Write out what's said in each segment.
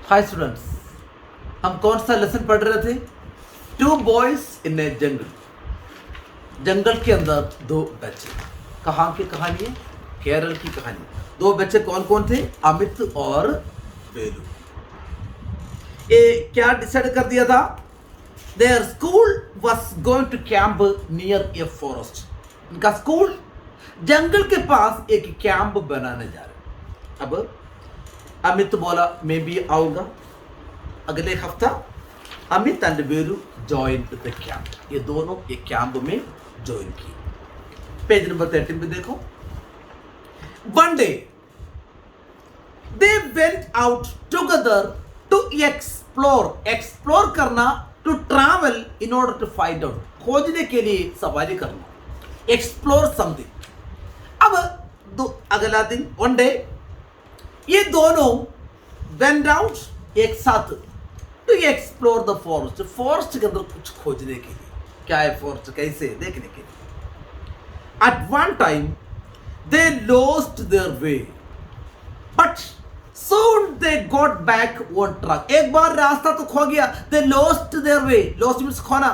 Hi students, हम कौन सा लेसन पढ़ रहे थे? टू बॉयज इन ए जंगल। जंगल के अंदर दो बच्चे। कहाँ की कहानी है? केरल की कहानी। दो बच्चे कौन कौन थे? अमित और वेलू। ये क्या डिसाइड कर दिया था? There school was going to camp near a forest. इनका स्कूल जंगल के पास एक कैंप बनाने जा रहे। अब अमित बोला मैं भी आऊंगा। अगले हफ्ता Amit and Velu join the camp. ये दोनों एक कैंप में ज्वाइन किए। पेज नंबर 13 पे देखो। One day they went out together to explore करना, to travel in order to find out, खोजने के लिए सवारी करना, एक्सप्लोर समथिंग। अब अगला दिन वन डे ये दोनों वेंट आउट एक साथ to explore the forest. Forest के अंदर कुछ खोजने के लिए, क्या है फॉरेस्ट, कैसे देखने के लिए। At one time they lost their way but soon they got back on track. एक बार रास्ता तो खो गया। They lost their way, lost means खोना।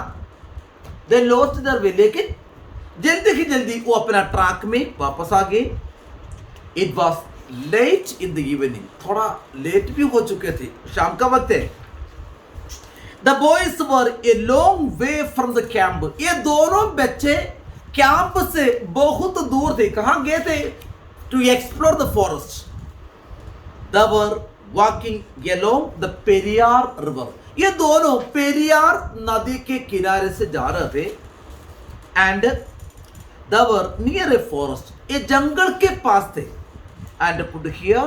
दे लॉस्ट देयर वे, लेकिन जल्दी ही जल्दी वो अपना ट्रैक में वापस आ गए। It was late in the evening, थोड़ा लेट भी हो चुके थे, शाम का वक्त है। The boys were a long way from the camp. ये दोनों बच्चे कैंप से बहुत दूर थे। कहां गए थे? To explore the forest. They were walking along the Periyar river. ये दोनों पेरियार नदी के किनारे से जा रहे थे। And they were near a forest, ये जंगल के पास थे। And put here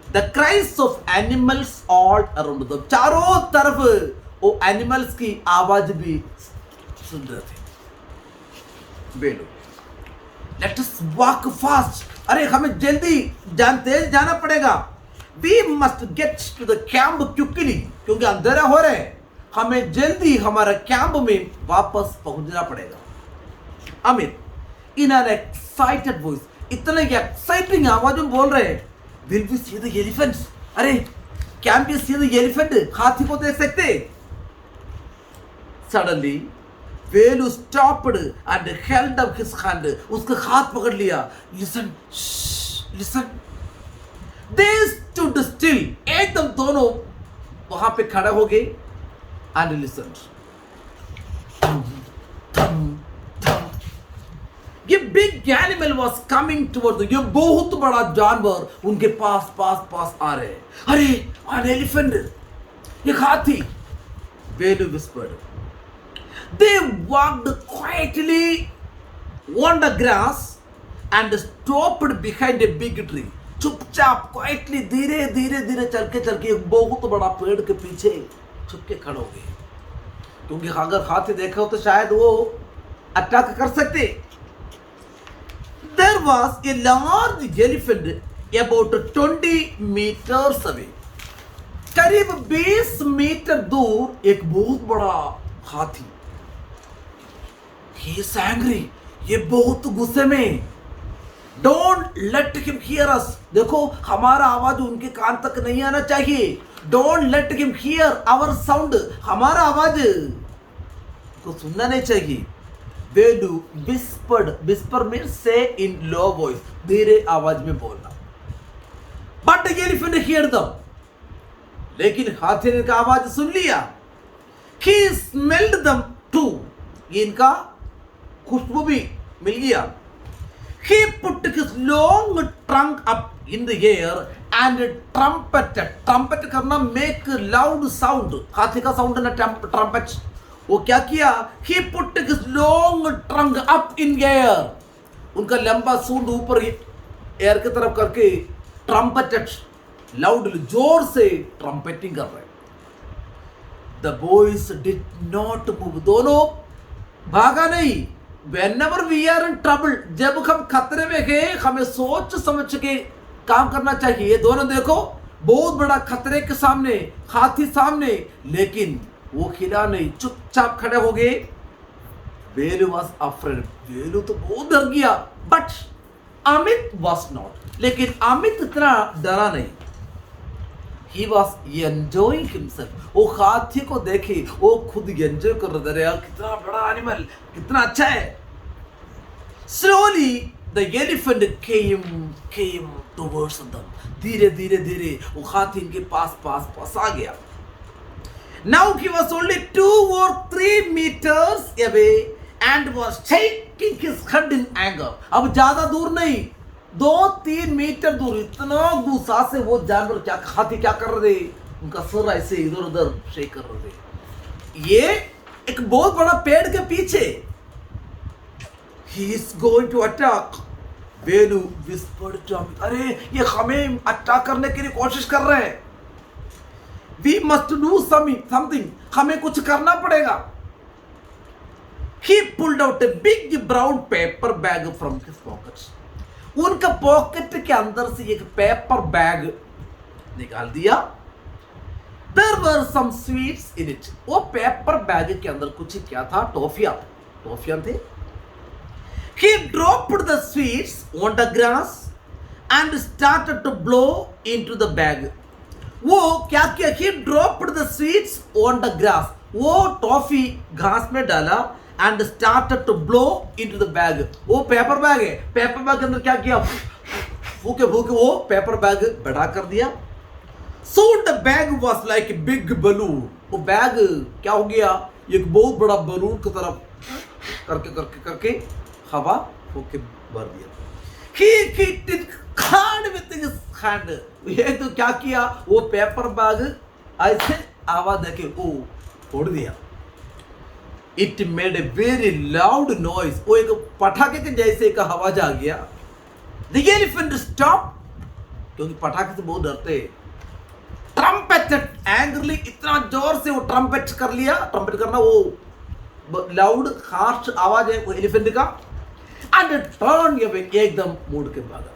the cries of animals all around them. चारों तरफ वो एनिमल्स की आवाज भी सुन रहे थे। Below, let us walk fast. अरे हमें जल्दी तेज जाना पड़ेगा। We must get to the camp quickly, क्योंकि अंधेरा हो रहा है। हमें जल्दी हमारा कैंप में वापस पहुंचना पड़ेगा। Amit in an excited voice, इतने एक्साइटिंग आवाज में बोल रहे हैं, will we see the elephants. अरे can we see the elephant? हाथी को देख सकते? Suddenly Velu stopped and held up his hand. उसका हाथ पकड़ लिया। Listen, listen. They stood still, एकदम दोनों वहां पे खड़े हो गए। एंड लिसन, ये big animal was coming toward. ये बहुत बड़ा जानवर उनके पास आ रहे हैं। अरे एन एलिफेंट, एक हाथी। Velu whispered. They walked quietly on the grass and stopped behind a big tree. चुपचाप क्वाइटली धीरे धीरे चल के एक बहुत बड़ा पेड़ के पीछे छुप के खड़े हो गए, क्योंकि अगर हाथी देखा हो तो शायद वो अटैक कर सकते। There was a large elephant about 20 meters away. करीब 20 मीटर दूर एक बहुत बड़ा हाथी। He is angry, ये बहुत गुस्से में। Don't let him hear us. देखो, हमारा आवाज उनके कान तक नहीं आना चाहिए। Don't let him hear our sound. हमारा आवाज को सुनना नहीं चाहिए। वेलू whispered, whisper means say in low voice, धीरे आवाज में बोलना। But the elephant heard them, लेकिन हाथी ने इनका आवाज सुन लिया। He smelled them too, ये इनका खुशबू भी मिल गया। He put his long trunk up in the air and trumpeted. Trumpet करना make loud sound, हाथी का साउंड है ना trumpet। वो क्या किया? He put his long trunk up in air. उनका लंबा सूंड ऊपर एयर की तरफ करके ट्रम्पेटेड, लाउडली, जोर से ट्रम्पेटिंग कर रहे। The boys did not move. दोनों भागा नहीं। Whenever we are in trouble, जब हम खतरे में गए, हमें सोच समझ के काम करना चाहिए। ये दोनों देखो, बहुत बड़ा खतरे के सामने, हाथी सामने, लेकिन वो खिला नहीं, चुपचाप खड़े हो गए। वेलू वॉज अफ्रेड, वेलू तो बहुत डर गया। बट अमित वॉज नॉट, लेकिन अमित इतना डरा नहीं। He was enjoying himself. वो हाथी को देखे वो खुद एंजॉय कर रहा था। यार कितना बड़ा एनिमल, कितना अच्छा है। Slowly the elephant came towards them. धीरे धीरे धीरे वो हाथी इनके पास आ गया। Now he was only 2 or 3 meters away and was shaking his head in anger. अब ज्यादा दूर नहीं, 2-3 मीटर दूर, इतना गुस्सा से वो जानवर क्या हाथी क्या कर रहे थे, उनका सर ऐसे इधर उधर शेक कर रहे थे। ये एक बहुत बड़ा पेड़ के पीछे, he is going to attack. Venu whispered to him, अरे ये हमें अटैक करने के लिए कोशिश कर रहे हैं। We must do something. हमें कुछ करना पड़ेगा। He pulled out a big brown paper bag from his pockets. उनका पॉकेट के अंदर से एक पेपर बैग निकाल दिया। There were some sweets in it. वो पेपर बैग के अंदर कुछ क्या था? टॉफियां थे। He dropped the sweets on the grass and started to blow into the bag. वो क्या किया? He dropped the sweets on the grass. वो टॉफी घास में डाला and started to blow into the bag. वो पेपर बैग है, paper bag के अंदर क्या किया? फूके वो पेपर बैग बड़ा कर दिया। Soon the bag was like a big balloon. वो बैग क्या हो गया? एक बहुत बड़ा बलून की तरफ करके हवा फूके भर दिया। He hit it hard with his hand. ये तो क्या किया? वो पेपर बैग ऐसे आवाज देके वो फोड़ दिया। It made a very loud noise. वो एक पटाखे के जैसे एक आवाज आ गया। The elephant stopped, क्योंकि पटाखे से बहुत डरते हैं। Trumpeted angrily, इतना जोर से वो ट्रम्पेट कर लिया। ट्रम्पेट करना वो लाउड हार्श आवाज है वो एलिफेंट का। And turned away, एकदम मुड़ के भागा।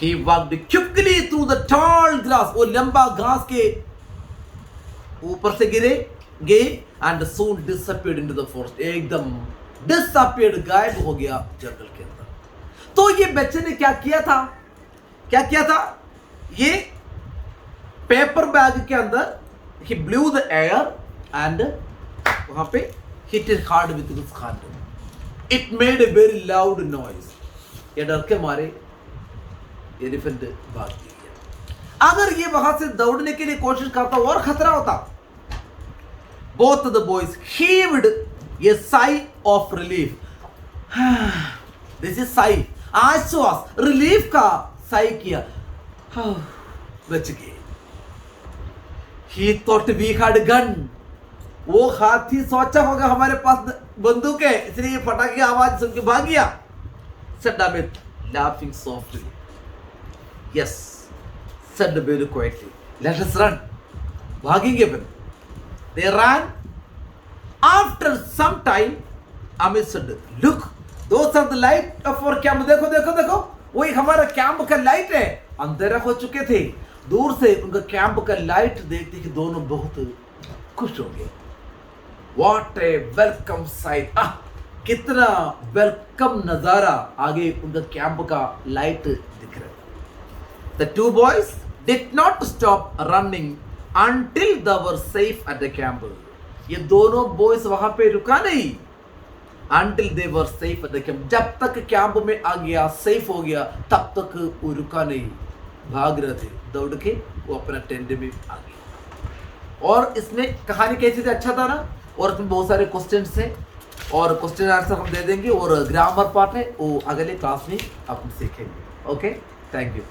He walked quickly through the tall grass. वो लंबा घास के ऊपर से गए and soon disappeared into the forest. एकदम disappeared, गायब हो गया जंगल के अंदर। तो ये बच्चे ने क्या किया था? ये पेपर बैग के अंदर he blew the air and वहां पे hit it hard with his hand. It made a very loud noise. ये डर के मारे एलिफेंट भाग गया। अगर ये वहां से दौड़ने के लिए कोशिश करता और खतरा होता। Both the boys heaved a sigh of relief. This is sigh. आश्वास, रिलीफ का sigh किया। बच गए। He thought we had gun. वो हाथी सोचा होगा हमारे पास बंदूक है, इसलिए ये पटाखे की आवाज सुन के भाग गया। Said Amit, laughing softly. Yes, said Belu quietly. Let us run. भागेंगे फिर। They ran. After some time, Amit said, "Look, those are the light of our camp." देखो, वही हमारा कैंप का लाइट है। अंधेरा हो चुके थे, दूर से उनका कैंप का लाइट देखते कि दोनों बहुत खुश हो गए। What a welcome sight! कितना वेलकम नजारा, आगे उनका कैंप का लाइट दिख रहा है। The two boys did not stop running until they were safe at the camp. ये दोनों बॉयज वहां पे रुका नहीं। Until they were safe at the camp. जब तक कैंप में आ गया, सेफ हो गया, तब तक वो रुका नहीं, भाग रहे थे। दौड़ के वो अपना टेंट में आ गया। और इसमें कहानी कैसी थी? अच्छा था ना? और इसमें बहुत सारे क्वेश्चंस हैं और क्वेश्चन आंसर हम दे देंगे और ग्रामर पार्ट है वो अगले क्लास में अपन सीखेंगे। Okay, thank you.